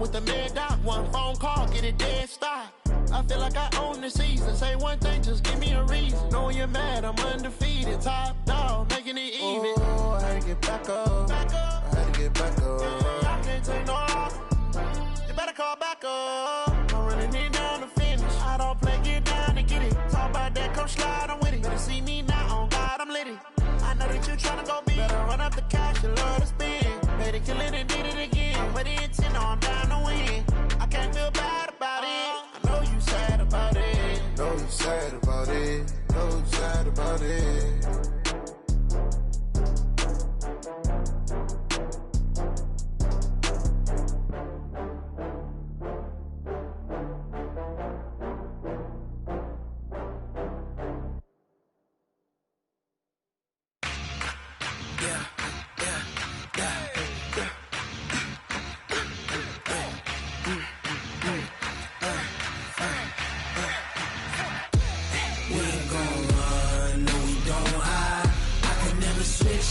with the mid dot. One phone call, get it dead stop. I feel like I own the season. Say one thing, just give me a reason. Knowing you're mad, I'm undefeated. Top dog, making it even. Oh, I had to get back up. I had to get back up. I can't take no off. You better call back up. I'm running it down to finish. I don't play, get down and get it. Talk about that, come slide, I'm with it. Better see me now, on God, I'm lit it. I know that you tryna go big. Better run up the cash, you love to spend. Better kill it and did it again. But the intent, I'm down to win. I can't feel bad about it. I know you sad about it. Know you sad about it. Know you sad about it.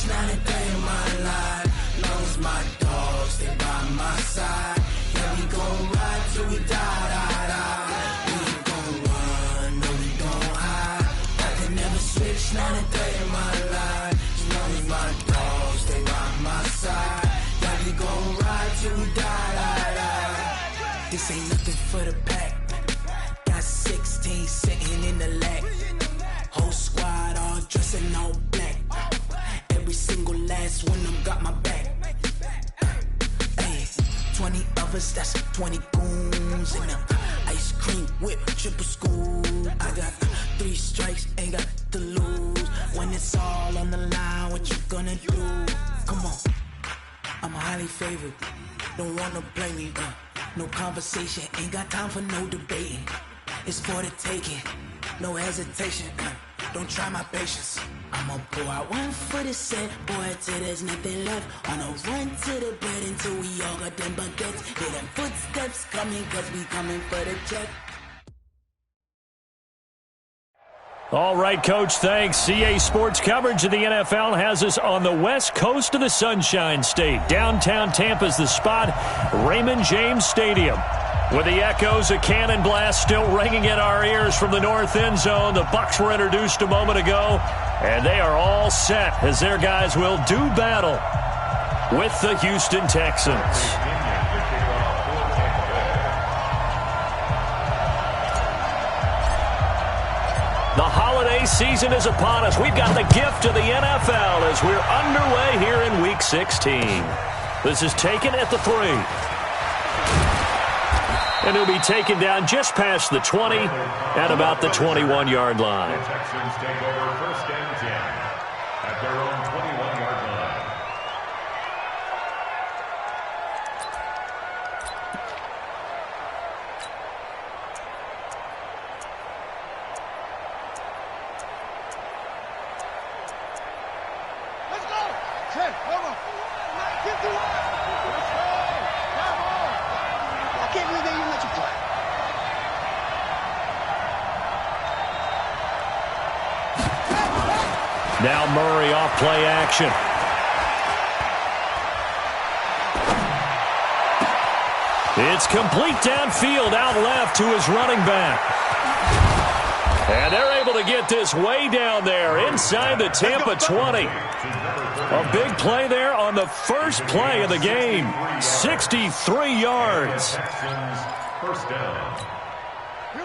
Not a day in my life. Long as my dogs stay by my side. Yeah, we gon' ride till we die, die, die. We ain't gon' run, no, we gon' hide. I can never switch, not a day in my life. As long as my dogs stay by my side. Yeah, we gon' ride till we die, die, die. This ain't nothing for the pack. Got 16 sitting in the lag. Whole squad all dressing all black. Every single last one of them got my back. Hey, 20 of us, that's 20 goons in them. Ice cream whip, triple scoop. I got 3 strikes, ain't got to lose. When it's all on the line, what you gonna do? Come on, I'm highly favored. Don't wanna blame me, no conversation. Ain't got time for no debating. It's for the taking, no hesitation. Don't try my patience. I'ma pour out one for the set, boy, till there's nothing left. On a run to the bed until we all got them baguettes. Hear them footsteps coming, cause we coming for the check. All right, Coach, thanks. CA Sports coverage of the NFL has us on the west coast of the Sunshine State. Downtown Tampa's the spot, Raymond James Stadium. With the echoes of cannon blast still ringing in our ears from the north end zone, the Bucs were introduced a moment ago, and they are all set as their guys will do battle with the Houston Texans. The holiday season is upon us. We've got the gift of the NFL as we're underway here in Week 16. This is taken at the 3. And he'll be taken down just past the 20 at about the 21-yard line. The Texans take over 1st and 10 at their own 21-yard line. Let's go! 10, hold on. 51. Let's go! Come on! I can't believe they even let you play. Now Murray off play action. It's complete downfield out left to his running back. And they're able to get this way down there inside the Tampa 20. A big play there on the first play of the game. 63 yards. First down.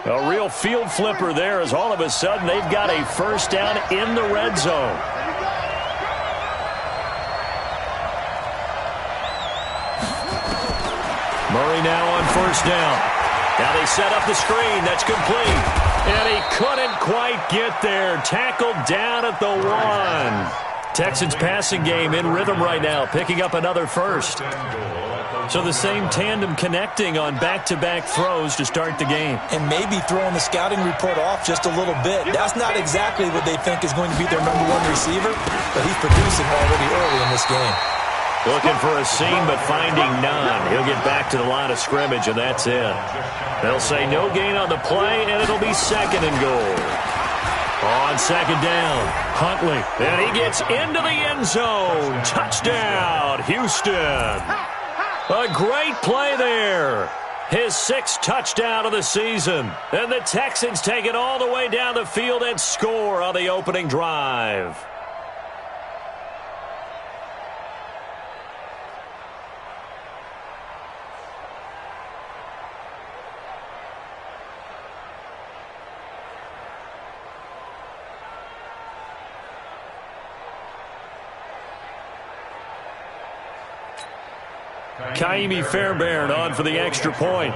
A real field flipper there as all of a sudden they've got a first down in the red zone. Murray now on first down. Now they set up the screen. That's complete. And he couldn't quite get there. Tackled down at the 1. Texans passing game in rhythm right now, picking up another first. So the same tandem connecting on back-to-back throws to start the game. And maybe throwing the scouting report off just a little bit. That's not exactly what they think is going to be their #1 receiver, but he's producing already early in this game. Looking for a seam, but finding none. He'll get back to the line of scrimmage, and that's it. They'll say no gain on the play, and it'll be 2nd and goal. On 2nd down, Huntley. And he gets into the end zone. Touchdown, Houston. A great play there. His 6th touchdown of the season. And the Texans take it all the way down the field and score on the opening drive. Kaimi Fairbairn on for the extra point.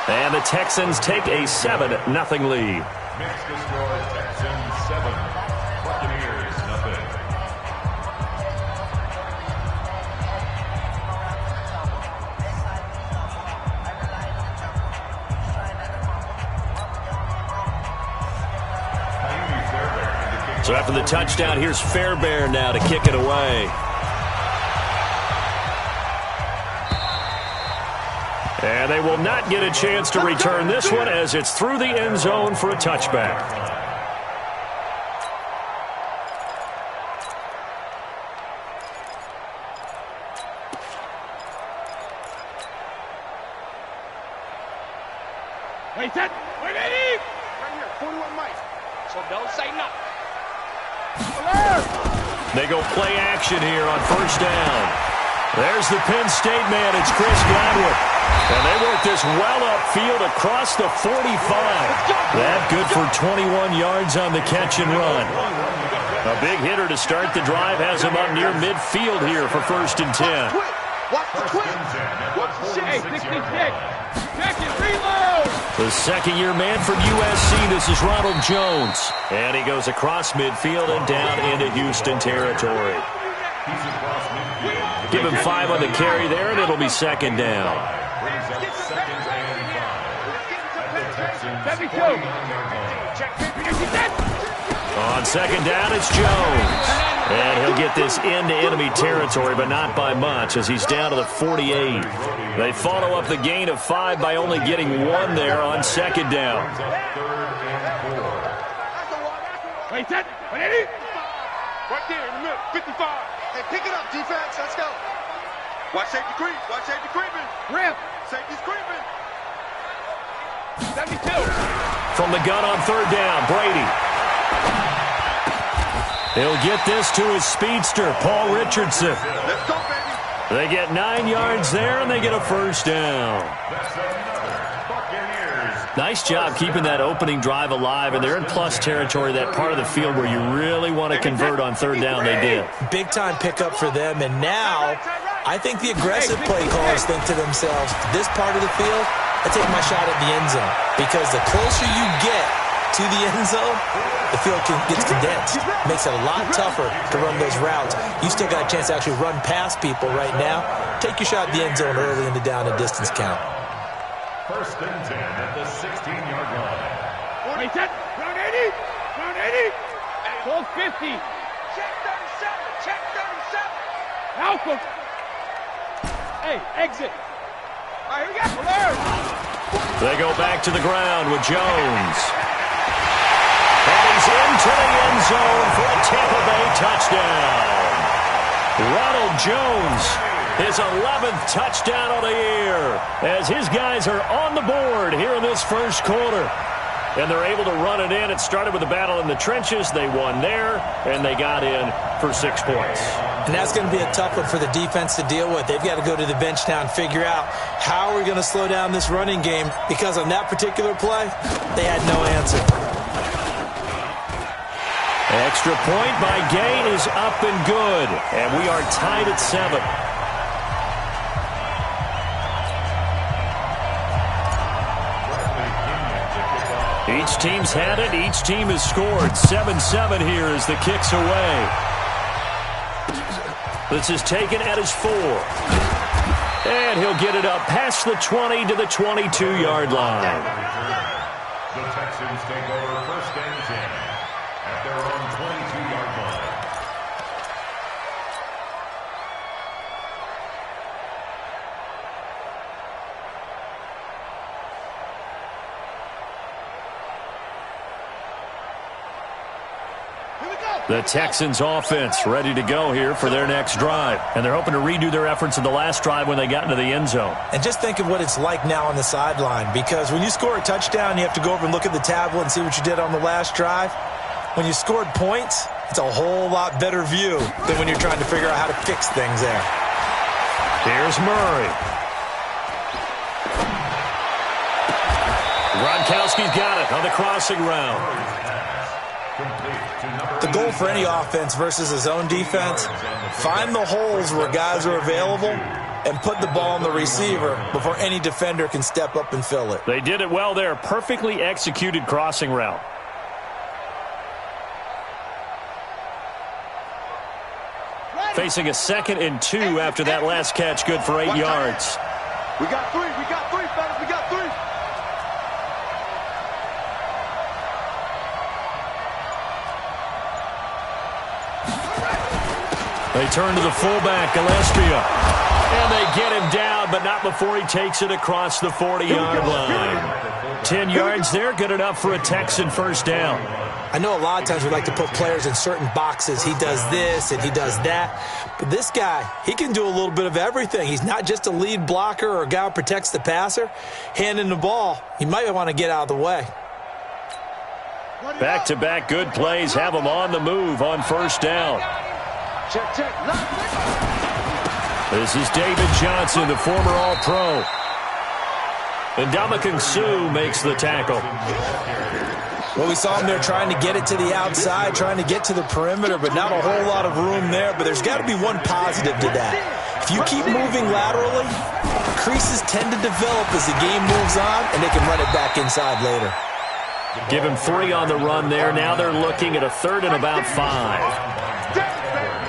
And the Texans take a 7-0 lead. Mix destroyed. Texans 7. Buccaneers nothing. So after the touchdown, here's Fairbairn now to kick it away. And they will not get a chance to return this one as it's through the end zone for a touchback. Wait, that. Wait, Eddie! Right here, 41 Mike. So don't say nothing. They go play action here on first down. There's the Penn State man. It's Chris Gladwin. And they work this well upfield across the 45. That good for 21 yards on the catch and run. A big hitter to start the drive has him up near midfield here for 1st and 10. Watch the quick. Watch the shake. 66. Second reload. The second-year man from USC, this is Ronald Jones. And he goes across midfield and down into Houston territory. Give him 5 on the carry there, and it'll be 2nd down. On 2nd down, it's Jones. And he'll get this into enemy territory, but not by much as he's down to the 48. They follow up the gain of 5 by only getting 1 there on 2nd down. Wait, that. Wait, Eddie. Right there in the middle, 55. Hey, pick it up, defense. Let's go. Watch safety creep. Watch safety creeping. Rip. Safety's creeping. 72. From the gun on 3rd down, Brady. He'll get this to his speedster, Paul Richardson. Let's go, baby. They get 9 yards there, and they get a 1st down. Nice job keeping that opening drive alive, and they're in plus territory, that part of the field where you really want to convert on 3rd down. They did. Big-time pickup for them, and now I think the aggressive play callers think to themselves, this part of the field, I take my shot at the end zone, because the closer you get to the end zone, the field gets condensed. Makes it a lot tougher to run those routes. You still got a chance to actually run past people right now. Take your shot at the end zone early in the down and distance count. 1st and 10 at the 16-yard line. Wait, that. Round 80. Round 80. Hold 50. Check 37. Check 37. Alpha. Hey, exit. All right, here we go. Alert. They go back to the ground with Jones. And he's into the end zone for a Tampa Bay touchdown. Ronald Jones, his 11th touchdown of the year, as his guys are on the board here in this 1st quarter. And they're able to run it in. It started with a battle in the trenches. They won there, and they got in for 6 points. And that's going to be a tough one for the defense to deal with. They've got to go to the bench now and figure out how are we going to slow down this running game, because on that particular play, they had no answer. Extra point by Gay is up and good, and we are tied at 7. Each team's had it. Each team has scored. 7-7 here as the kick's away. This is taken at his 4. And he'll get it up past the 20 to the 22-yard line. The Texans take over 1st and 10 at their own 22-yard line. Here we go. The Texans offense ready to go here for their next drive. And they're hoping to redo their efforts in the last drive when they got into the end zone. And just think of what it's like now on the sideline, because when you score a touchdown, you have to go over and look at the tablet and see what you did on the last drive. When you scored points, it's a whole lot better view than when you're trying to figure out how to fix things there. Here's Murray. Gronkowski's got it on the crossing route. The goal for any offense versus his own defense, find the holes where guys are available and put the ball on the receiver before any defender can step up and fill it. They did it well there. Perfectly executed crossing route. Facing a 2nd and 2 after that last catch, good for 8 yards. We got three, fellas, we got three. They turn to the fullback, Gillespie. And they get him down, but not before he takes it across the 40-yard line. 10 yards there, good enough for a Texan first down. I know a lot of times we like to put players in certain boxes. He does this and he does that. But this guy, he can do a little bit of everything. He's not just a lead blocker or a guy who protects the passer. Handing the ball, he might want to get out of the way. Back-to-back good plays have him on the move on first down. Check. This is David Johnson, the former All-Pro. And Ndamukong Suh makes the tackle. Well, we saw him there trying to get it to the outside, trying to get to the perimeter, but not a whole lot of room there. But there's got to be one positive to that. If you keep moving laterally, creases tend to develop as the game moves on, and they can run it back inside later. Give him 3 on the run there. Now they're looking at a 3rd and about 5.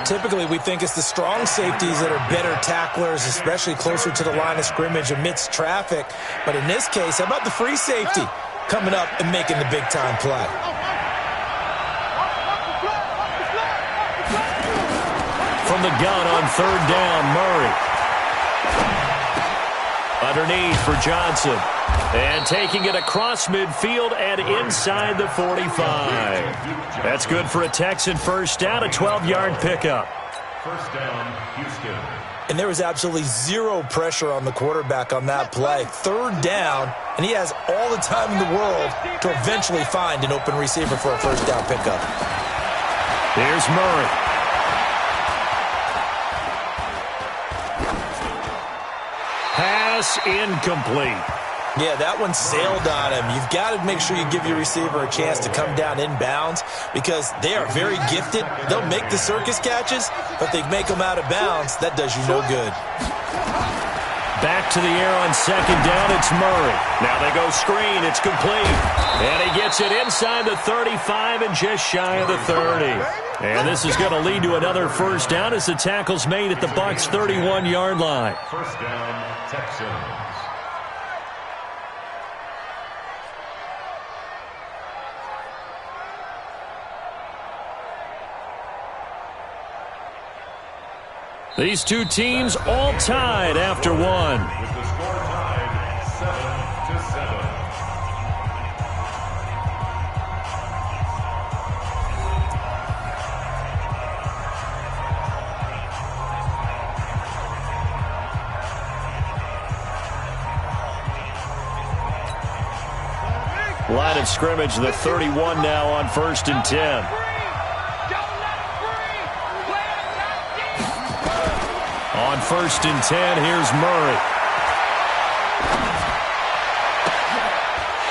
Typically, we think it's the strong safeties that are better tacklers, especially closer to the line of scrimmage amidst traffic. But in this case, how about the free safety coming up and making the big-time play? From the gun on 3rd down, Murray. Underneath for Johnson. And taking it across midfield and inside the 45. That's good for a Texan first down, a 12-yard pickup. First down, Houston. And there was absolutely zero pressure on the quarterback on that play. 3rd down, and he has all the time in the world to eventually find an open receiver for a first down pickup. Here's Murray. Pass incomplete. Yeah, that one sailed on him. You've got to make sure you give your receiver a chance to come down inbounds because they are very gifted. They'll make the circus catches, but they make them out of bounds. That does you no good. Back to the air on 2nd down, it's Murray. Now they go screen, it's complete. And he gets it inside the 35 and just shy of the 30. And this is going to lead to another first down as the tackle's made at the Bucs' 31-yard line. First down, Texans. These two teams all tied after one. With the score tied 7-7. Line of scrimmage, the 31 now on 1st and 10. On 1st and 10, here's Murray.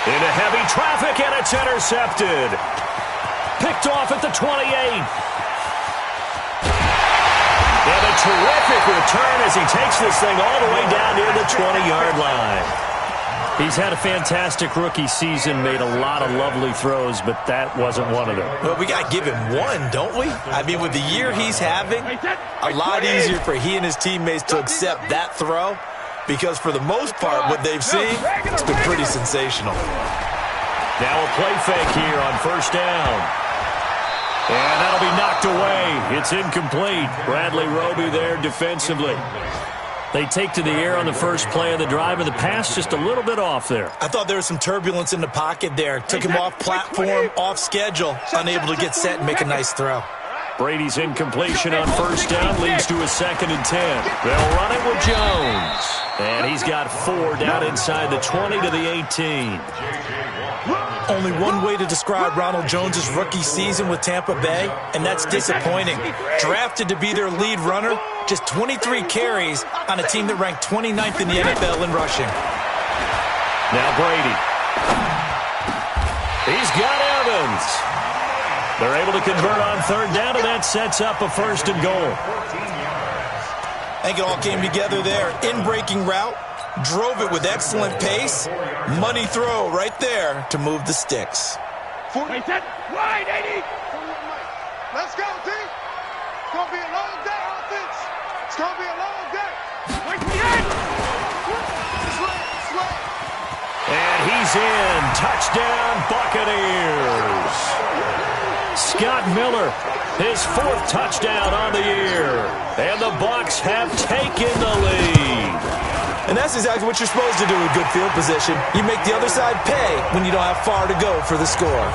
Into heavy traffic, and it's intercepted. Picked off at the 28. And a terrific return as he takes this thing all the way down near the 20-yard line. He's had a fantastic rookie season, made a lot of lovely throws, but that wasn't one of them. Well, we got to give him one, don't we? I mean, with the year he's having, a lot easier for he and his teammates to accept that throw because for the most part, what they've seen, it's been pretty sensational. Now a play fake here on 1st down. And that'll be knocked away. It's incomplete. Bradley Roby there defensively. They take to the air on the first play of the drive, and the pass just a little bit off there. I thought there was some turbulence in the pocket there. Took him off platform, off schedule, unable to get set and make a nice throw. Brady's incompletion on first down leads to a 2nd and 10. They'll run it with Jones. And he's got 4 down inside the 20 to the 18. Only one way to describe Ronald Jones' rookie season with Tampa Bay, and that's disappointing. Drafted to be their lead runner, just 23 carries on a team that ranked 29th in the NFL in rushing. Now Brady. He's got Evans. They're able to convert on 3rd down, and that sets up a 1st and goal. I think it all came together there. In-breaking route, drove it with excellent pace. Money throw right there to move the sticks. Wait, set, wide, 80. Let's go, D. It's going to be a long day, offense. It's going to be a long day. Wait, and he's in. Touchdown, Buccaneers. Scott Miller, his 4th touchdown on the year. And the Bucs have taken the lead. And that's exactly what you're supposed to do with good field position. You make the other side pay when you don't have far to go for the score.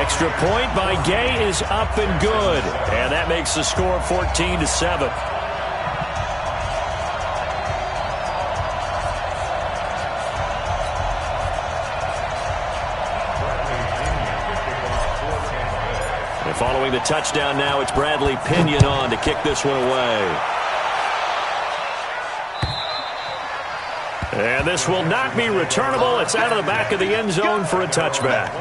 Extra point by Gay is up and good. And that makes the score 14-7. And following the touchdown now, it's Bradley Pinion on to kick this one away. And this will not be returnable. It's out of the back of the end zone for a touchback.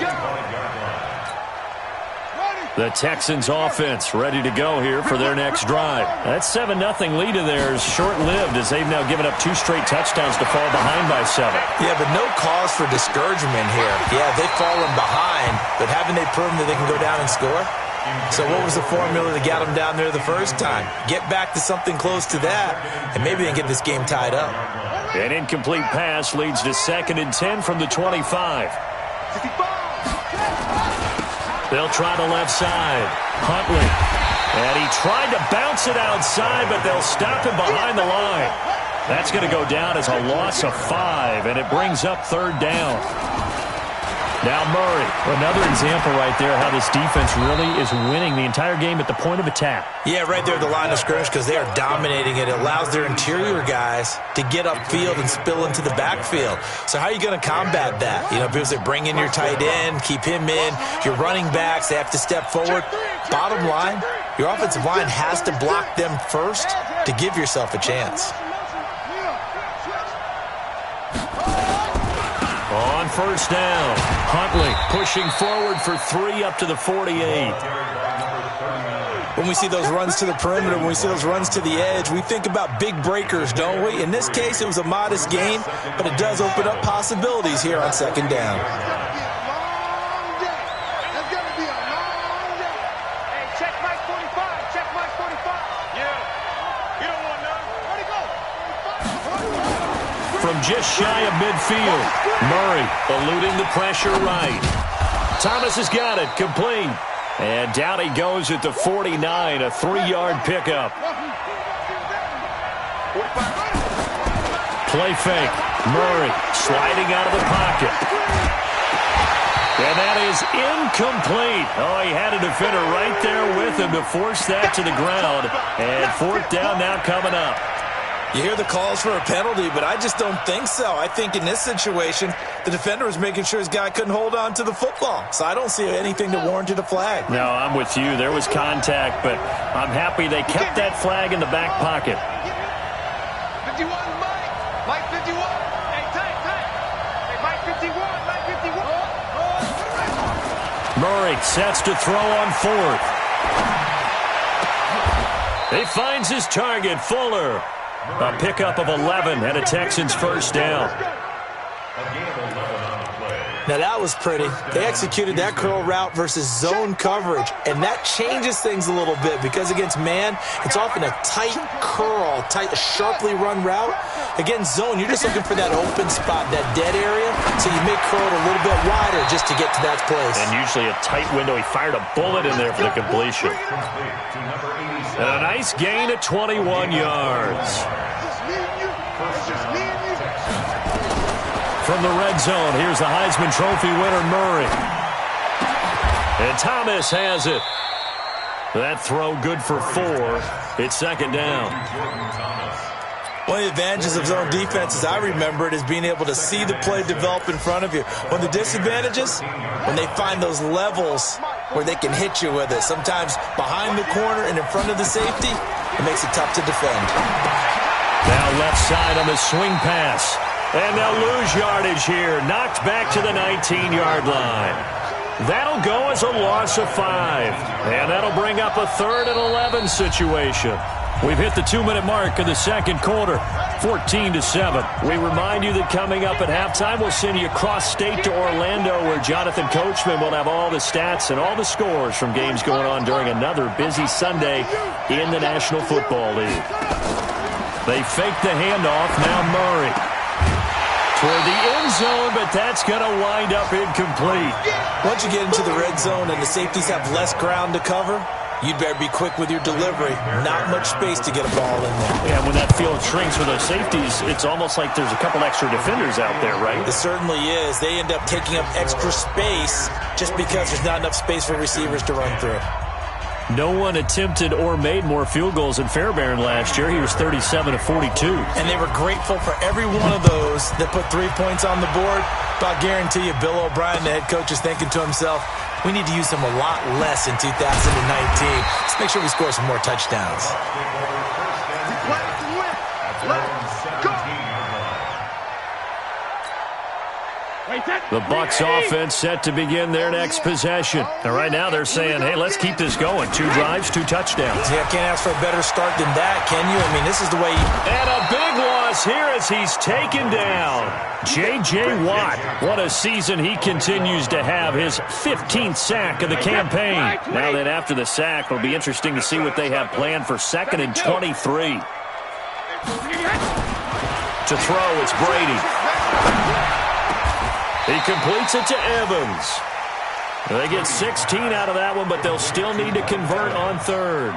The Texans offense ready to go here for their next drive. That 7-0 lead of theirs short-lived as they've now given up 2 straight touchdowns to fall behind by 7. Yeah, but no cause for discouragement here. Yeah, they've fallen behind, but haven't they proven that they can go down and score? So what was the formula that got them down there the first time? Get back to something close to that, and maybe they can get this game tied up. An incomplete pass leads to 2nd and 10 from the 25. They'll try the left side. Huntley. And he tried to bounce it outside, but they'll stop him behind the line. That's going to go down as a loss of 5, and it brings up 3rd down. Now Murray. Another example right there how this defense really is winning the entire game at the point of attack. Yeah, right there at the line of scrimmage because they are dominating it. It allows their interior guys to get upfield and spill into the backfield. So how are you going to combat that? You know, because they bring in your tight end, keep him in. Your running backs, they have to step forward. Bottom line, your offensive line has to block them first to give yourself a chance. On first down, Huntley pushing forward for 3 up to the 48. When we see those runs to the perimeter, when we see those runs to the edge, we think about big breakers, don't we? In this case, it was a modest gain, but it does open up possibilities here on 2nd down. From just shy of midfield, Murray eluding the pressure right. Thomas has got it, complete. And down he goes at the 49, a 3-yard pickup. Play fake, Murray sliding out of the pocket. And that is incomplete. Oh, he had a defender right there with him to force that to the ground. And 4th down now coming up. You hear the calls for a penalty, but I just don't think so. I think in this situation, the defender was making sure his guy couldn't hold on to the football. So I don't see anything that warranted a flag. No, I'm with you. There was contact, but I'm happy they kept that flag in the back pocket. 51, Mike 51. Hey, time. Hey, Mike 51, Mike 51. Murray sets to throw on 4th. He finds his target, Fuller. A pickup of 11 and a Texans 1st down. Now that was pretty. They executed that curl route versus zone coverage, and that changes things a little bit because against man, it's often a tight curl, sharply run route. Against zone, you're just looking for that open spot, that dead area, so you make curl a little bit wider just to get to that place. And usually a tight window. He fired a bullet in there for the completion. And a nice gain of 21 yards. From the red zone, here's the Heisman Trophy winner, Murray. And Thomas has it. That throw good for 4. It's second down. One of the advantages of zone defense, as I remember it, is being able to see the play develop in front of you. One of the disadvantages, when they find those levels where they can hit you with it, sometimes behind the corner and in front of the safety, it makes it tough to defend. Now left side on the swing pass. And they'll lose yardage here. Knocked back to the 19-yard line. That'll go as a loss of 5. And that'll bring up a 3rd and 11 situation. We've hit the 2-minute mark in the second quarter, 14-7. We remind you that coming up at halftime, we'll send you across state to Orlando, where Jonathan Coachman will have all the stats and all the scores from games going on during another busy Sunday in the National Football League. They fake the handoff. Now Murray toward the end zone, but that's going to wind up incomplete. Once you get into the red zone and the safeties have less ground to cover, you'd better be quick with your delivery. Not much space to get a ball in there. Yeah, when that field shrinks with those safeties, it's almost like there's a couple extra defenders out there, right? It certainly is. They end up taking up extra space just because there's not enough space for receivers to run through. No one attempted or made more field goals than Fairbairn last year. He was 37-42. And they were grateful for every one of those that put 3 points on the board. But I guarantee you, Bill O'Brien, the head coach, is thinking to himself, we need to use him a lot less in 2019. Let's make sure we score some more touchdowns. The Bucs offense set to begin their next possession. And right now they're saying, hey, let's keep this going. 2 drives, 2 touchdowns. Yeah, can't ask for a better start than that, can you? I mean, this is the way And a big loss here as he's taken down. J.J. Watt, what a season he continues to have. His 15th sack of the campaign. Now that after the sack, it'll be interesting to see what they have planned for 2nd and 23. To throw, it's Brady. He completes it to Evans. They get 16 out of that one, but they'll still need to convert on 3rd.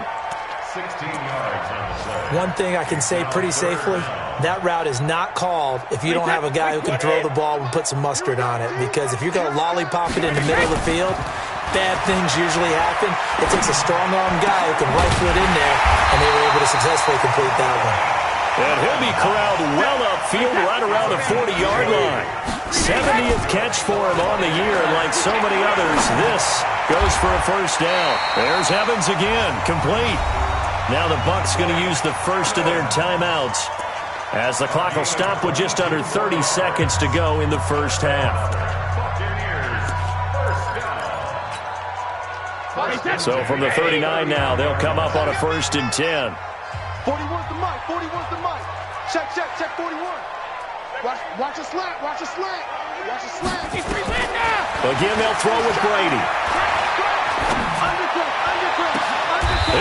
16 yards on the play. One thing I can say pretty safely, that route is not called if you don't have a guy who can throw the ball and put some mustard on it. Because if you're going to lollipop it in the middle of the field, bad things usually happen. It takes a strong-arm guy who can rifle it in there, and they were able to successfully complete that one. And he'll be corralled well upfield right around the 40-yard line. 70th catch for him on the year, and like so many others, this goes for a first down. There's Evans again, complete. Now the Bucs going to use the first of their timeouts as the clock will stop with just under 30 seconds to go in the first half. So from the 39 now, they'll come up on a 1st and 10. 41's the mic. 41's the mic. Check 41. Watch a slant. Watch a slant. Watch a slant. Again, they'll throw with Brady.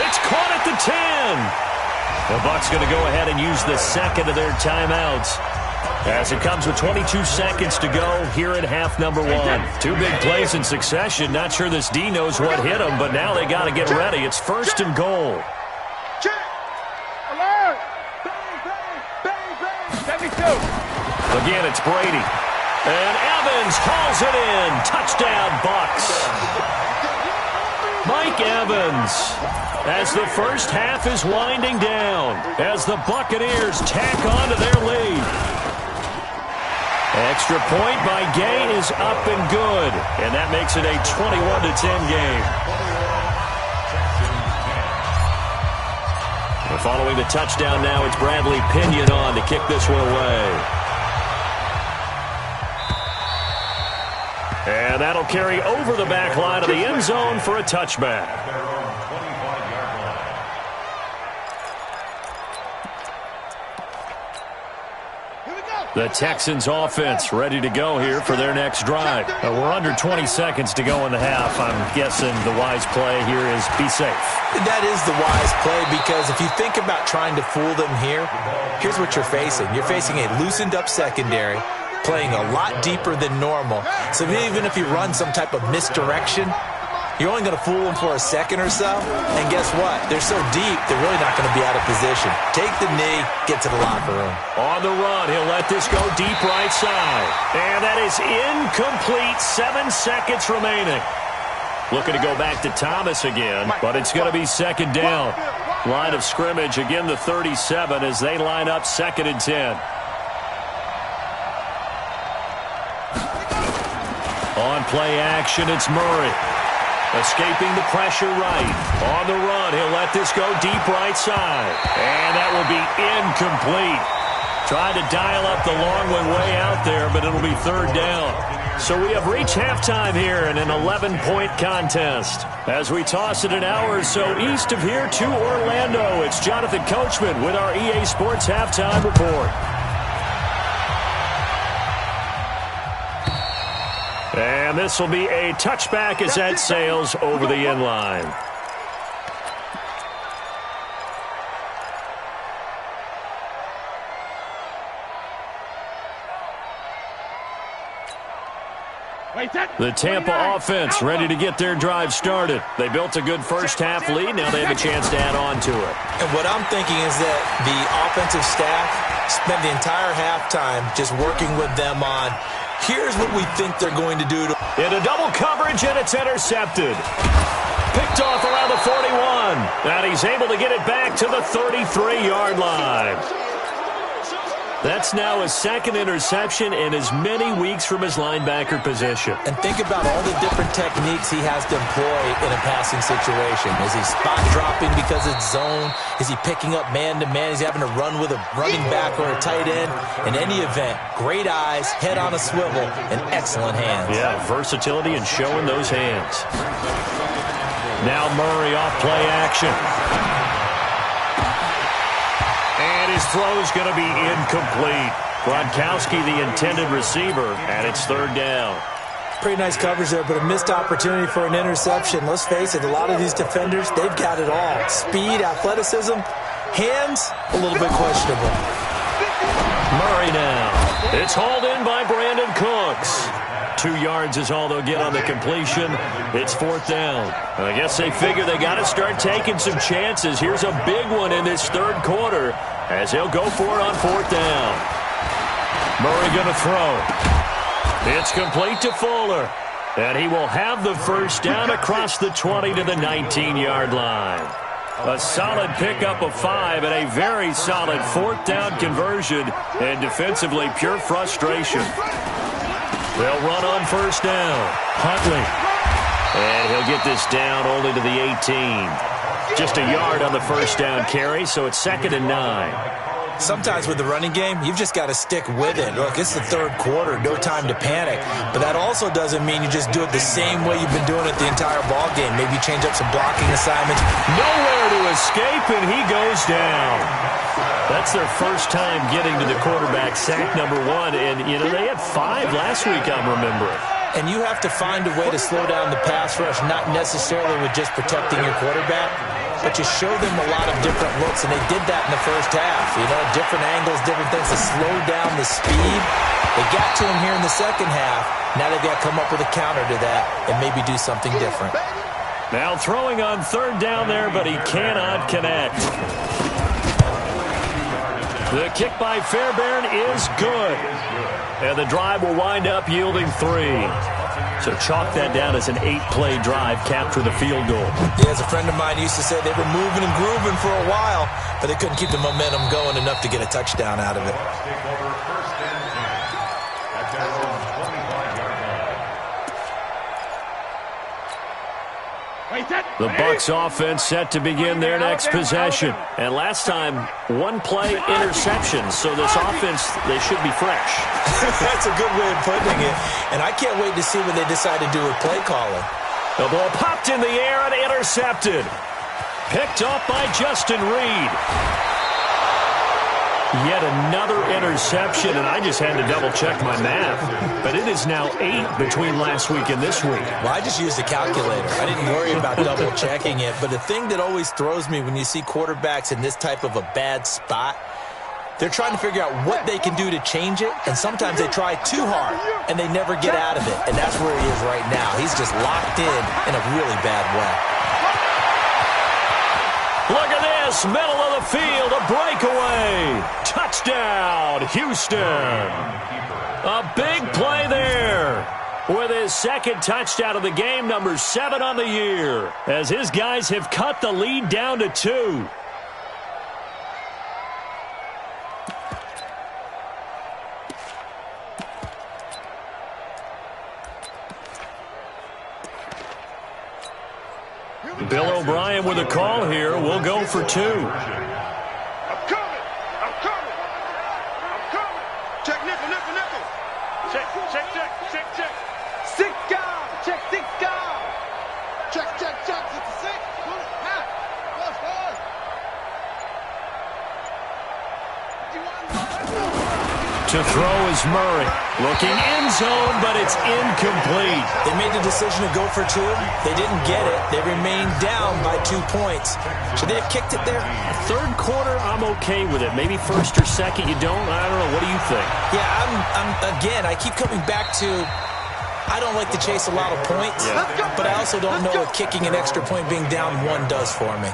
It's caught at the 10. The Bucs going to go ahead and use the second of their timeouts as it comes with 22 seconds to go here at half number 1. 2 big plays in succession. Not sure this D knows what hit them, but now they got to get ready. It's 1st and goal. Again, it's Brady. And Evans hauls it in. Touchdown, Bucs. Mike Evans, as the first half is winding down, as the Buccaneers tack on to their lead. Extra point by Gay is up and good, and that makes it a 21-10 game. Following the touchdown now, it's Bradley Pinion on to kick this one away. And that'll carry over the back line of the end zone for a touchback. The Texans offense ready to go here for their next drive. We're under 20 seconds to go in the half. I'm guessing the wise play here is be safe. That is the wise play, because if you think about trying to fool them here, here's what you're facing. You're facing a loosened up secondary, playing a lot deeper than normal. So even if you run some type of misdirection, you're only going to fool them for a second or so. And guess what? They're so deep, they're really not going to be out of position. Take the knee, get to the locker room. On the run, he'll let this go deep right side. And that is incomplete. 7 seconds remaining. Looking to go back to Thomas again, but it's going to be second down. Line of scrimmage, again the 37 as they line up 2nd and 10. On play action, it's Murray. Escaping the pressure right. On the run, he'll let this go deep right side. And that will be incomplete. Tried to dial up the long one way out there, but it'll be 3rd down. So we have reached halftime here in an 11-point contest. As we toss it an hour or so east of here to Orlando, it's Jonathan Coachman with our EA Sports Halftime Report. And this will be a touchback as that sails over the end line. The Tampa offense ready to get their drive started. They built a good first-half lead. Now they have a chance to add on to it. And what I'm thinking is that the offensive staff spent the entire halftime just working with them on, here's what we think they're going to do. Into double coverage, and it's intercepted. Picked off around the 41. And he's able to get it back to the 33-yard line. That's now his 2nd interception in as many weeks from his linebacker position. And think about all the different techniques he has to employ in a passing situation. Is he spot dropping because it's zone? Is he picking up man-to-man? Is he having to run with a running back or a tight end? In any event, great eyes, head on a swivel, and excellent hands. Yeah, versatility and showing those hands. Now Murray off play action. And his throw is going to be incomplete. Gronkowski, the intended receiver, and it's 3rd down. Pretty nice coverage there, but a missed opportunity for an interception. Let's face it, a lot of these defenders, they've got it all. Speed, athleticism, hands, a little bit questionable. Murray now. It's hauled in by Brandon Cooks. 2 yards is all they'll get on the completion. It's 4th down. I guess they figure they got to start taking some chances. Here's a big one in this 3rd quarter as he'll go for it on 4th down. Murray going to throw. It's complete to Fuller. And he will have the 1st down across the 20 to the 19-yard line. A solid pickup of 5 and a very solid 4th down conversion. And defensively, pure frustration. They'll run on 1st down. Huntley. And he'll get this down only to the 18. Just a yard on the 1st down carry, so it's 2nd and 9. Sometimes with the running game, you've just got to stick with it. Look, it's the 3rd quarter, no time to panic. But that also doesn't mean you just do it the same way you've been doing it the entire ball game. Maybe change up some blocking assignments. Nowhere to escape, and he goes down. That's their first time getting to the quarterback, sack number 1. And, you know, they had 5 last week, I'm remembering. And you have to find a way to slow down the pass rush, not necessarily with just protecting your quarterback, but you show them a lot of different looks, and they did that in the first half. You know, different angles, different things to slow down the speed. They got to him here in the second half. Now they've got to come up with a counter to that and maybe do something different. Now throwing on 3rd down there, but he cannot connect. The kick by Fairbairn is good. And the drive will wind up yielding 3. So chalk that down as an 8-play drive, capture the field goal. Yeah, as a friend of mine used to say, they were moving and grooving for a while, but they couldn't keep the momentum going enough to get a touchdown out of it. The Bucs offense set to begin their next possession. And last time, 1-play interception. So this offense, they should be fresh. That's a good way of putting it. And I can't wait to see what they decide to do with play calling. The ball popped in the air and intercepted. Picked off by Justin Reed. Yet another interception, and I just had to double-check my math. But it is now 8 between last week and this week. Well, I just used a calculator. I didn't worry about double-checking it. But the thing that always throws me when you see quarterbacks in this type of a bad spot, they're trying to figure out what they can do to change it, and sometimes they try too hard, and they never get out of it. And that's where he is right now. He's just locked in a really bad way. Look at this, middle of the field, a breakaway. Touchdown, Houston. A big play there. with his second touchdown of the game, number 7 on the year, as his guys have cut the lead down to 2. Bill O'Brien with a call here. We'll go for 2. I'm coming. Check nickel. Check. Sick guy. Check. It's a 6. To throw is Murray. Looking end zone, but it's incomplete. They made the decision to go for 2. They didn't get it. They remained down by 2 points. Should they have kicked it there? Third quarter, I'm okay with it. Maybe first or second, you don't. I don't know. What do you think? Yeah, again, I keep coming back to I don't like to chase a lot of points, but I also don't know what kicking an extra point being down 1 does for me.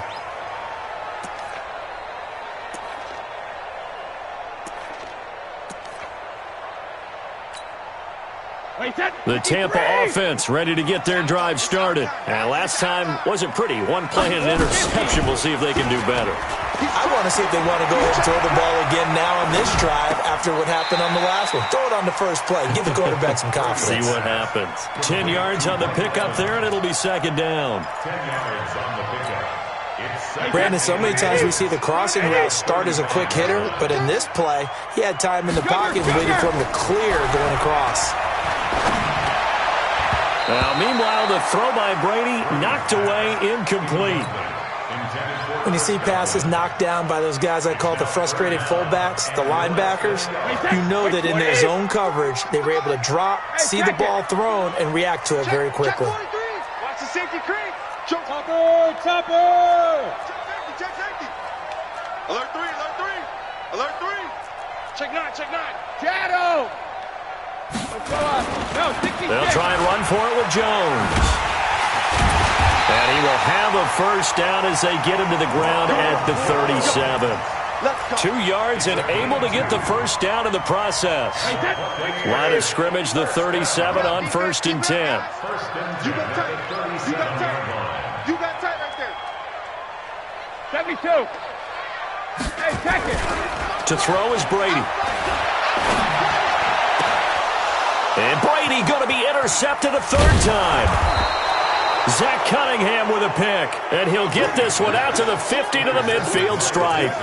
The Tampa offense ready to get their drive started. And last time wasn't pretty. 1 play and an interception. We'll see if they can do better. I want to see if they want to go ahead and throw the ball again now on this drive after what happened on the last one. Throw it on the first play. Give the quarterback some confidence. See what happens. 10 yards on the pickup there, and it'll be second down. 10 yards on the pickup. Brandon, so many times we see the crossing route start as a quick hitter, but in this play, he had time in the pocket and waiting for him to clear going across. Now, meanwhile, the throw by Brady knocked away, incomplete. When you see passes knocked down by those guys I call the frustrated fullbacks, the linebackers, you know that in their zone coverage, they were able to drop, see the ball thrown, and react to it very quickly. Watch the safety creep. Topper. Check safety. Alert 3. Check 9. Shadow. They'll try and run for it with Jones. And he will have a first down as they get him to the ground at the 37. 2 yards and able to get the first down in the process. Line of scrimmage, the 37 on 1st and 10. You got tight right there. 72. Hey, check it. To throw is Brady. And Brady going to be intercepted a 3rd time. Zach Cunningham with a pick. And he'll get this one out to the 50 to the midfield stripe.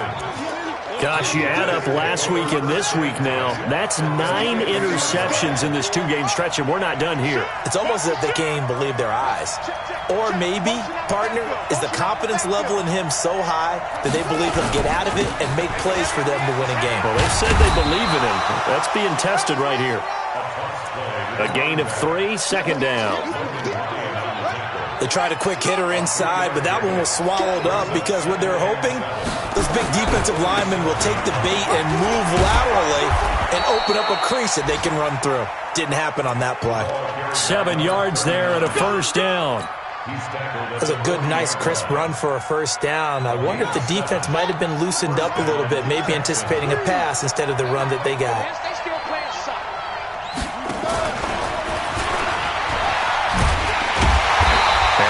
Gosh, you add up last week and this week now. That's 9 interceptions in this 2-game stretch, and we're not done here. It's almost as if they can't even believe their eyes. Or maybe, partner, is the confidence level in him so high that they believe he'll get out of it and make plays for them to win a game. Well, they said they believe in him. That's being tested right here. A gain of 3, second down. They tried a quick hitter inside, but that one was swallowed up because what they're hoping, those big defensive linemen will take the bait and move laterally and open up a crease that they can run through. Didn't happen on that play. 7 yards there and a first down. That was a good, nice, crisp run for a first down. I wonder if the defense might have been loosened up a little bit, maybe anticipating a pass instead of the run that they got.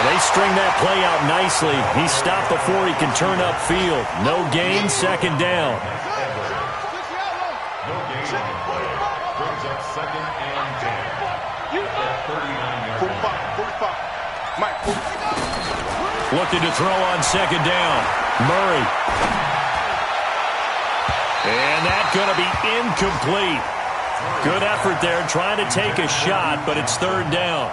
They string that play out nicely. He stopped before he can turn upfield. No gain, second down. No gain on the play. Brings up 2nd and 10. At 39 yards. 45. Mike. Looking to throw on second down. Murray. And that's going to be incomplete. Good effort there trying to take a shot, but it's 3rd down.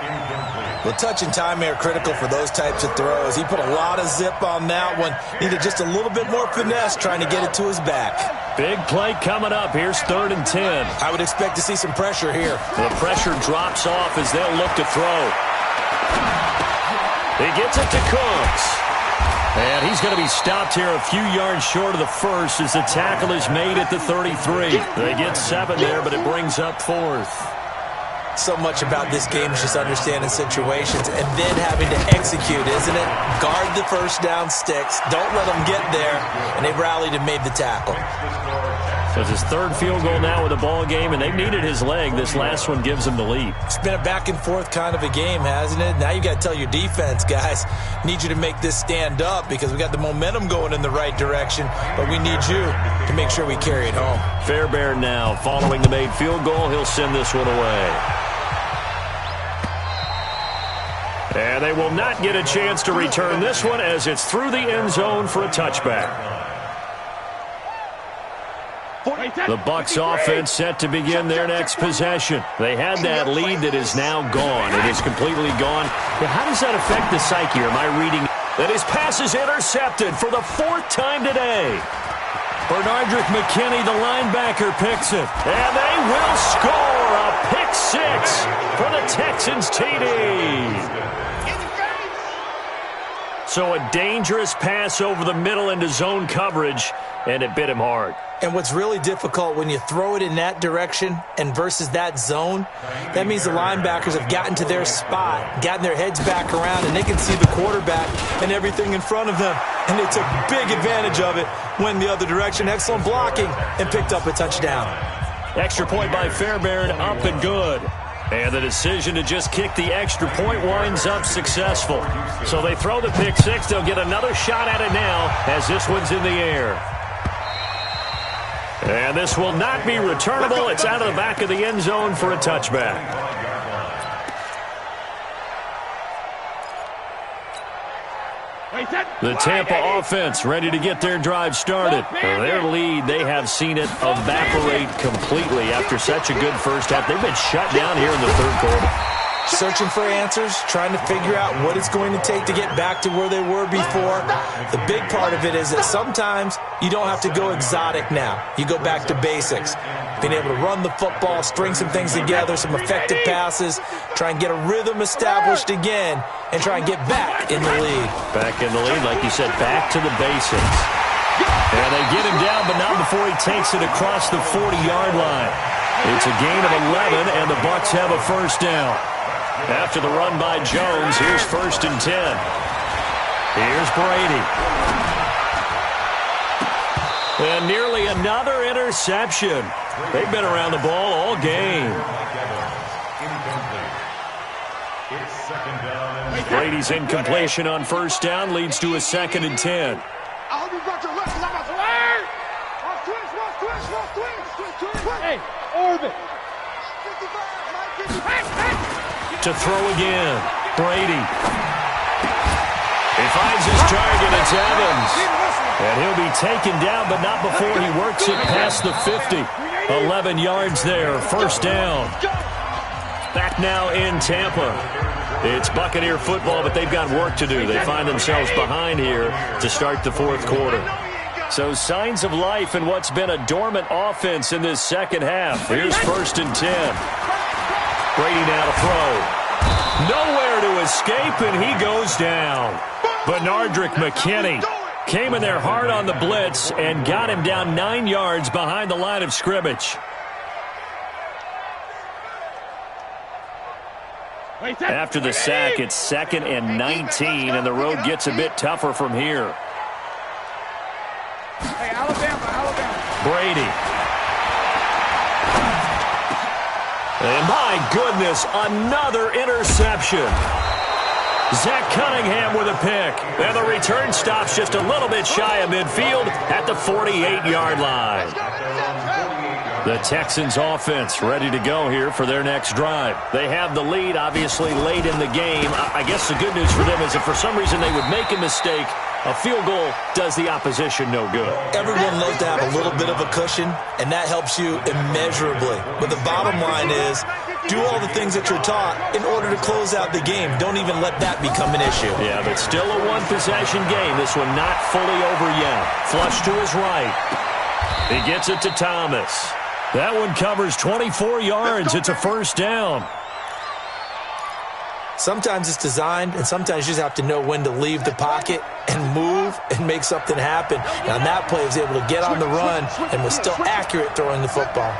Well, touch and time are critical for those types of throws. He put a lot of zip on that one. Needed just a little bit more finesse trying to get it to his back. Big play coming up. Here's 3rd and 10. I would expect to see some pressure here. The pressure drops off as they'll look to throw. He gets it to Cooks. And he's going to be stopped here a few yards short of the first as the tackle is made at the 33. They get 7 there, but it brings up 4th. So much about this game is just understanding situations and then having to execute, isn't it? Guard the first down sticks. Don't let them get there. And they rallied and made the tackle. So it's his third field goal now with the ball game, and they've needed his leg. This last one gives him the lead. It's been a back-and-forth kind of a game, hasn't it? Now you got to tell your defense, guys, need you to make this stand up because we got the momentum going in the right direction, but we need you to make sure we carry it home. Fairbairn now following the made field goal. He'll send this one away. And they will not get a chance to return this one as it's through the end zone for a touchback. The Bucs offense set to begin their next possession. They had that lead that is now gone. It is completely gone. Now, how does that affect the psyche? Am I reading that his pass is intercepted for the fourth time today? Bernardrick McKinney, the linebacker, picks it. And they will score a pick six for the Texans TD. So a dangerous pass over the middle into zone coverage, and it bit him hard. And what's really difficult when you throw it in that direction and versus that zone, that means the linebackers have gotten to their spot, gotten their heads back around, and they can see the quarterback and everything in front of them. And they took big advantage of it, went the other direction, excellent blocking, and picked up a touchdown. Extra point by Fairbairn, up and good. And the decision to just kick the extra point winds up successful. So they throw the pick six. They'll get another shot at it now as this one's in the air. And this will not be returnable. It's out of the back of the end zone for a touchback. The Tampa offense ready to get their drive started. Their lead, they have seen it evaporate completely after such a good first half. They've been shut down here in the third quarter. Searching for answers, trying to figure out what it's going to take to get back to where they were before. The big part of it is that sometimes you don't have to go exotic now. You go back to basics. Being able to run the football, string some things together, some effective passes, try and get a rhythm established again, and try and get back in the lead. Back in the lead, like you said, back to the basics. And they get him down, but not before he takes it across the 40-yard line. It's a gain of 11, and the Bucs have a first down. After the run by Jones, here's 1st and 10. Here's Brady. And nearly another interception. They've been around the ball all game. Brady's incompletion on first down leads to a 2nd and 10. Hey, orbit. To throw again, Brady. He finds his target, it's Evans. And he'll be taken down, but not before he works it past the 50. 11 yards there, first down. Back now in Tampa. It's Buccaneer football, but they've got work to do. They find themselves behind here to start the fourth quarter. So signs of life in what's been a dormant offense in this second half. Here's 1st and 10. Brady now to throw. Nowhere to escape, and he goes down. Bernardrick McKinney came in there hard on the blitz and got him down 9 yards behind the line of scrimmage. After the sack, it's 2nd and 19, and the road gets a bit tougher from here. Hey, Alabama. Brady. And my goodness, another interception. Zach Cunningham with a pick. And the return stops just a little bit shy of midfield at the 48-yard line. The Texans offense ready to go here for their next drive. They have the lead, obviously, late in the game. I guess the good news for them is if for some reason they would make a mistake, a field goal does the opposition no good. Everyone loves to have a little bit of a cushion, and that helps you immeasurably. But the bottom line is, do all the things that you're taught in order to close out the game. Don't even let that become an issue. Yeah, but still a one-possession game. This one not fully over yet. Flush to his right. He gets it to Thomas. That one covers 24 yards. It's a first down. Sometimes it's designed, and sometimes you just have to know when to leave the pocket and move and make something happen. Now, on that play, he was able to get on the run and was still accurate throwing the football.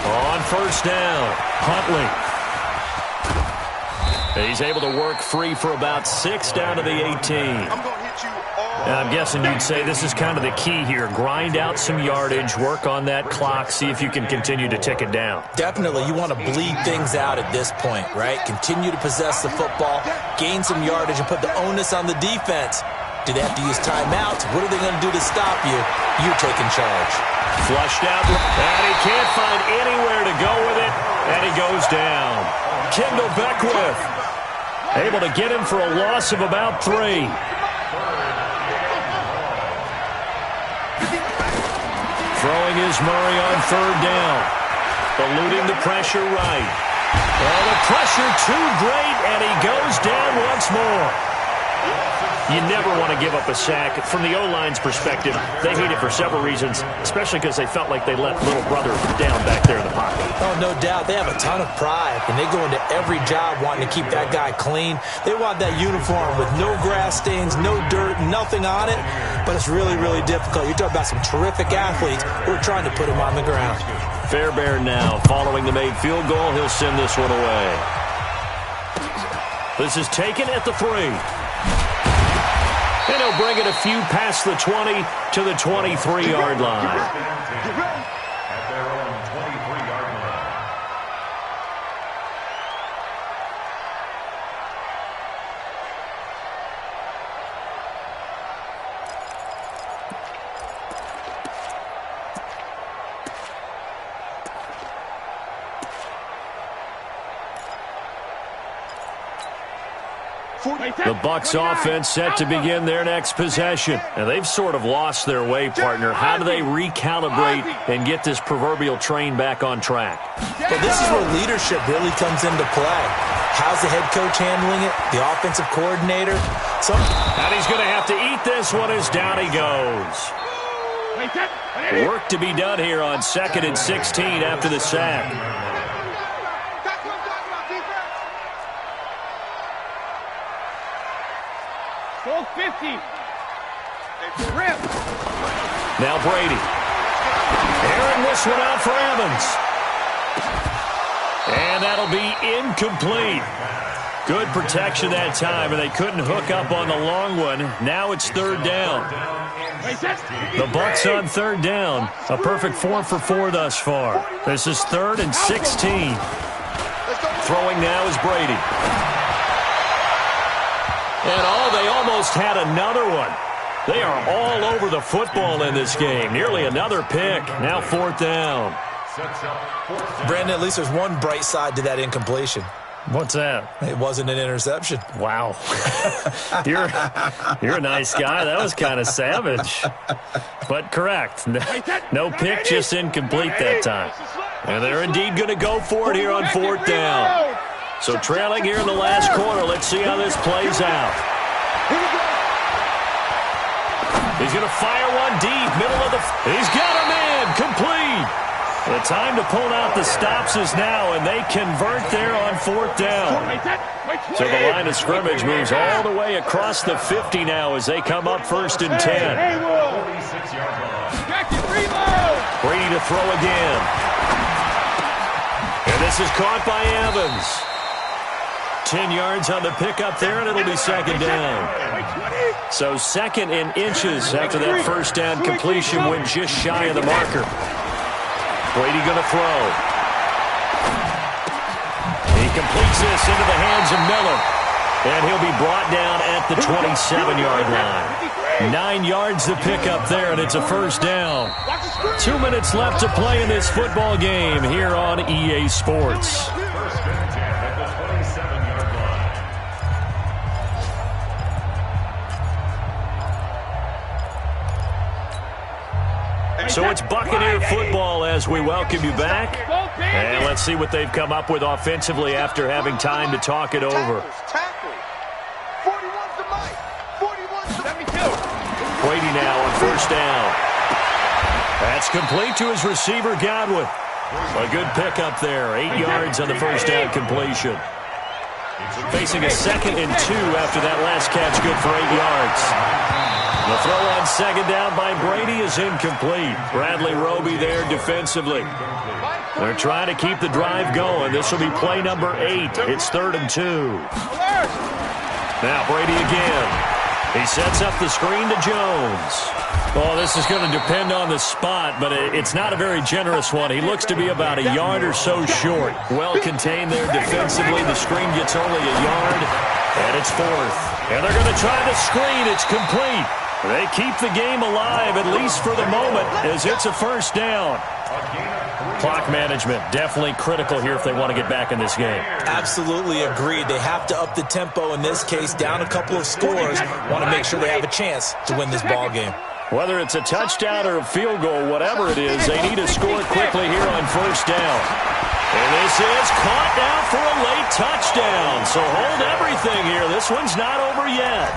On first down, Huntley. He's able to work free for about 6 down to the 18. I'm going to hit you all And I'm guessing you'd say this is kind of the key here. Grind out some yardage, work on that clock, see if you can continue to tick it down. Definitely. You want to bleed things out at this point, right? Continue to possess the football, gain some yardage, and put the onus on the defense. Do they have to use timeouts? What are they going to do to stop you? You're taking charge. Flushed out, and he can't find anywhere to go with it, and he goes down. Kendall Beckwith able to get him for a loss of about 3. Throwing is Murray on 3rd down. Eluding the pressure right. Oh, the pressure too great, and he goes down once more. You never want to give up a sack. From the O-line's perspective, they hate it for several reasons, especially because they felt like they let little brother down back there in the pocket. Oh, no doubt. They have a ton of pride, and they go into every job wanting to keep that guy clean. They want that uniform with no grass stains, no dirt, nothing on it, but it's really, really difficult. You're talking about some terrific athletes who are trying to put him on the ground. Fairbairn now following the made field goal. He'll send this one away. This is taken at the 3. And he'll bring it a few past the 20 to the 23-yard line. At their own 23-yard line. The Bucs offense set to begin their next possession. And they've sort of lost their way, partner. How do they recalibrate and get this proverbial train back on track? Well, this is where leadership really comes into play. How's the head coach handling it? The offensive coordinator? And he's going to have to eat this one as down he goes. Work to be done here on 2nd and 16 after the sack. Full 50. Now Brady. Aaron this one out for Evans. And that'll be incomplete. Good protection that time, and they couldn't hook up on the long one. Now it's 3rd down. The Bucs on 3rd down. A perfect 4 for 4 thus far. This is 3rd and 16. Throwing now is Brady. And they almost had another one. They are all over the football in this game. Nearly another pick. Now 4th down. Brandon, at least there's one bright side to that incompletion. What's that? It wasn't an interception. Wow. You're a nice guy. That was kind of savage. But correct. No pick, just incomplete that time. And they're indeed going to go for it here on 4th down. So trailing here in the last quarter. Let's see how this plays out. He's going to fire one deep, middle of the... He's got a man, complete. The time to pull out the stops is now, and they convert there on 4th down. So the line of scrimmage moves all the way across the 50 now as they come up 1st and 10. Brady to throw again. And this is caught by Evans. 10 yards on the pickup there, and it'll be 2nd down. So 2nd in inches after that 1st down completion went just shy of the marker. Brady going to throw. He completes this into the hands of Miller. And he'll be brought down at the 27-yard line. 9 yards to pick up there, and it's a 1st down. 2 minutes left to play in this football game here on EA Sports. So it's Buccaneer football as we welcome you back. And let's see what they've come up with offensively after having time to talk it over. Brady now on 1st down. That's complete to his receiver, Godwin. A good pickup there. 8 yards on the 1st down completion. Facing a 2nd and 2 after that last catch, good for 8 yards. The throw on 2nd down by Brady is incomplete. Bradley Roby there defensively. They're trying to keep the drive going. This will be play number 8. It's 3rd and 2. Now Brady again. He sets up the screen to Jones. Well, this is going to depend on the spot, but it's not a very generous one. He looks to be about a yard or so short. Well contained there defensively. The screen gets only a yard, and it's fourth. And they're going to try the screen. It's complete. They keep the game alive, at least for the moment, as it's a first down. Clock management, definitely critical here if they want to get back in this game. Absolutely agreed. They have to up the tempo in this case, down a couple of scores. Want to make sure they have a chance to win this ball game. Whether it's a touchdown or a field goal, whatever it is, they need to score quickly here on first down. And this is caught now for a late touchdown. So hold everything here. This one's not over yet.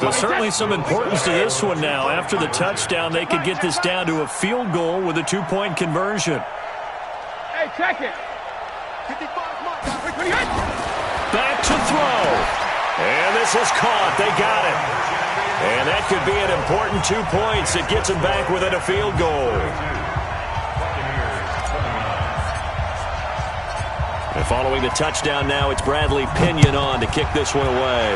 There's certainly some importance to this one now. After the touchdown, they could get this down to a field goal with a two-point conversion. Hey, check it. Back to throw. And this is caught. They got it. And that could be an important 2 points. It gets them back within a field goal. And following the touchdown now, it's Bradley Pinion on to kick this one away.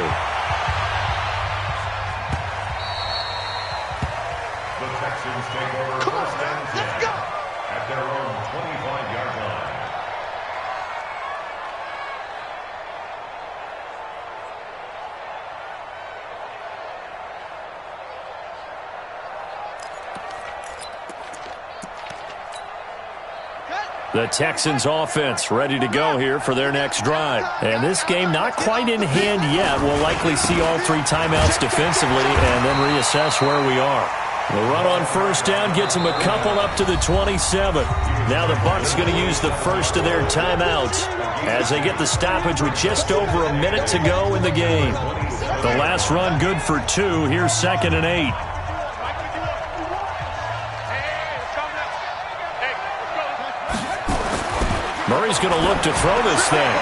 The Texans offense ready to go here for their next drive. And this game not quite in hand yet. We'll likely see all three timeouts defensively and then reassess where we are. The run on first down gets them a couple up to the 27. Now the Bucs going to use the first of their timeouts as they get the stoppage with just over a minute to go in the game. The last run good for 2. Here's 2nd and 8. Murray's going to look to throw this thing.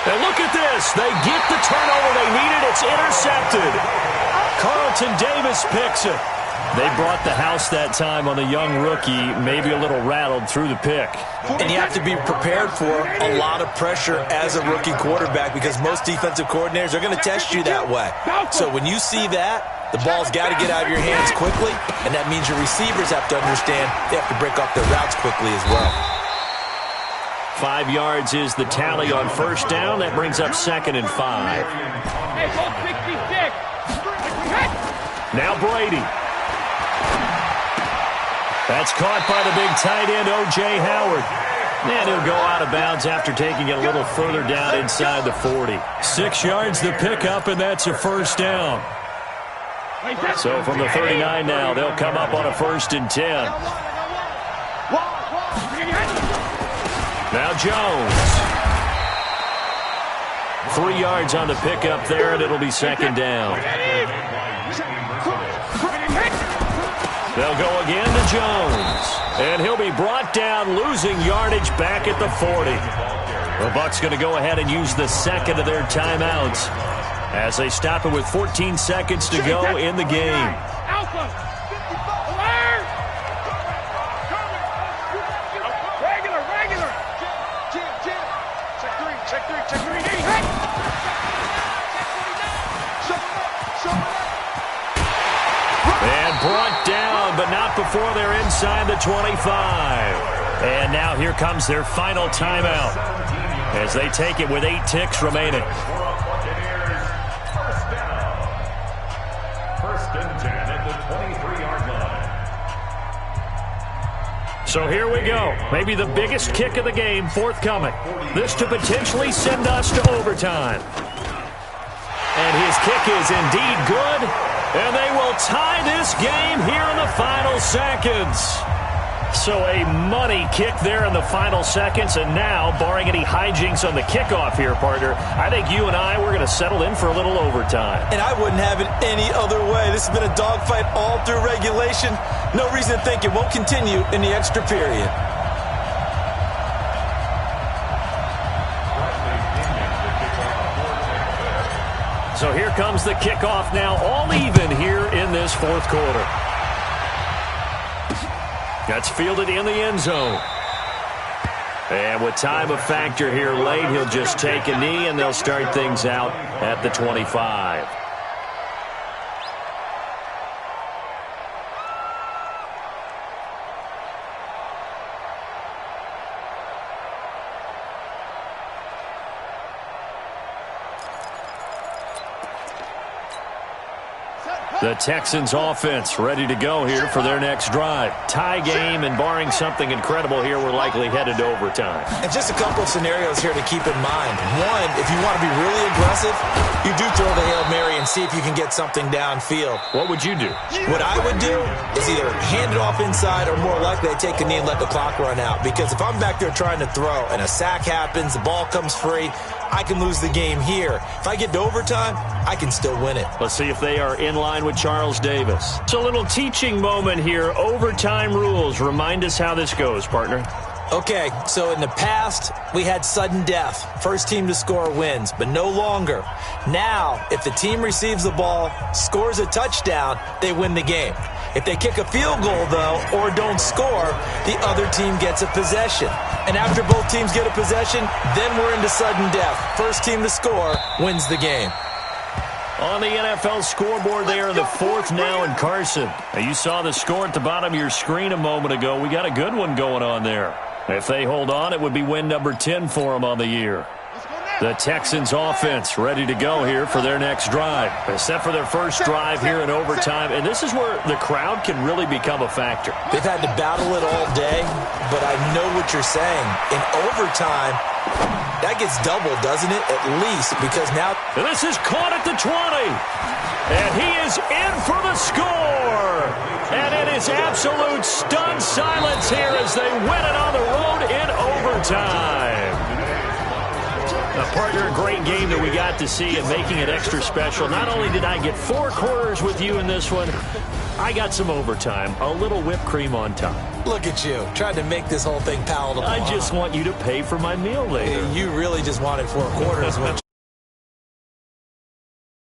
And look at this. They get the turnover they needed. It's intercepted. Carlton Davis picks it. They brought the house that time on the young rookie, maybe a little rattled through the pick. And you have to be prepared for a lot of pressure as a rookie quarterback because most defensive coordinators are going to test you that way. So when you see that, the ball's got to get out of your hands quickly, and that means your receivers have to understand they have to break off their routes quickly as well. 5 yards is the tally on first down. That brings up 2nd and 5. Hey, go 66. Now Brady. That's caught by the big tight end, O.J. Howard. And he'll go out of bounds after taking it a little further down inside the 40. 6 yards the pickup, and that's a first down. So from the 39 now, they'll come up on a 1st and 10. Now Jones. 3 yards on the pickup there, and it'll be 2nd down. They'll go again to Jones. And he'll be brought down, losing yardage back at the 40. The Bucs going to go ahead and use the second of their timeouts as they stop it with 14 seconds to go in the game. Brought down, but not before they're inside the 25. And now here comes their final timeout as they take it with 8 ticks remaining. First and 10 at the 23-yard line. So here we go. Maybe the biggest kick of the game forthcoming. This to potentially send us to overtime. And his kick is indeed good. And they will tie this game here in the final seconds. So a money kick there in the final seconds. And now, barring any hijinks on the kickoff here, partner, I think you and I, we're going to settle in for a little overtime. And I wouldn't have it any other way. This has been a dogfight all through regulation. No reason to think it won't continue in the extra period. So here comes the kickoff now, all even here in this 4th quarter. That's fielded in the end zone. And with time a factor here late, he'll just take a knee, and they'll start things out at the 25. The Texans offense ready to go here for their next drive. Tie game, and barring something incredible here, we're likely headed to overtime. And just a couple of scenarios here to keep in mind. One, if you want to be really aggressive, you do throw the Hail Mary and see if you can get something downfield. What would you do? What I would do is either hand it off inside, or more likely I take a knee and let the clock run out. Because if I'm back there trying to throw and a sack happens, the ball comes free, I can lose the game here. If I get to overtime, I can still win it. Let's see if they are in line with Charles Davis. It's a little teaching moment here. Overtime rules. Remind us how this goes, partner. Okay, so in the past, we had sudden death. First team to score wins, but no longer. Now, if the team receives the ball, scores a touchdown, they win the game. If they kick a field goal, though, or don't score, the other team gets a possession. And after both teams get a possession, then we're into sudden death. First team to score wins the game. On the NFL scoreboard, they are the fourth now in Carson. Now, you saw the score at the bottom of your screen a moment ago. We got a good one going on there. If they hold on, it would be win number 10 for them on the year. The Texans offense ready to go here for their next drive. Set for their first drive here in overtime, and this is where the crowd can really become a factor. They've had to battle it all day, but I know what you're saying. In overtime, that gets doubled, doesn't it? At least, because now... And this is caught at the 20. And he is in for the score. And it is absolute stunned silence here as they win it on the road in overtime. Partner, a great game that we got to see and making it extra special. Not only did I get 4 quarters with you in this one, I got some overtime, a little whipped cream on top. Look at you, trying to make this whole thing palatable. I just want you to pay for my meal later. You really just wanted 4 quarters,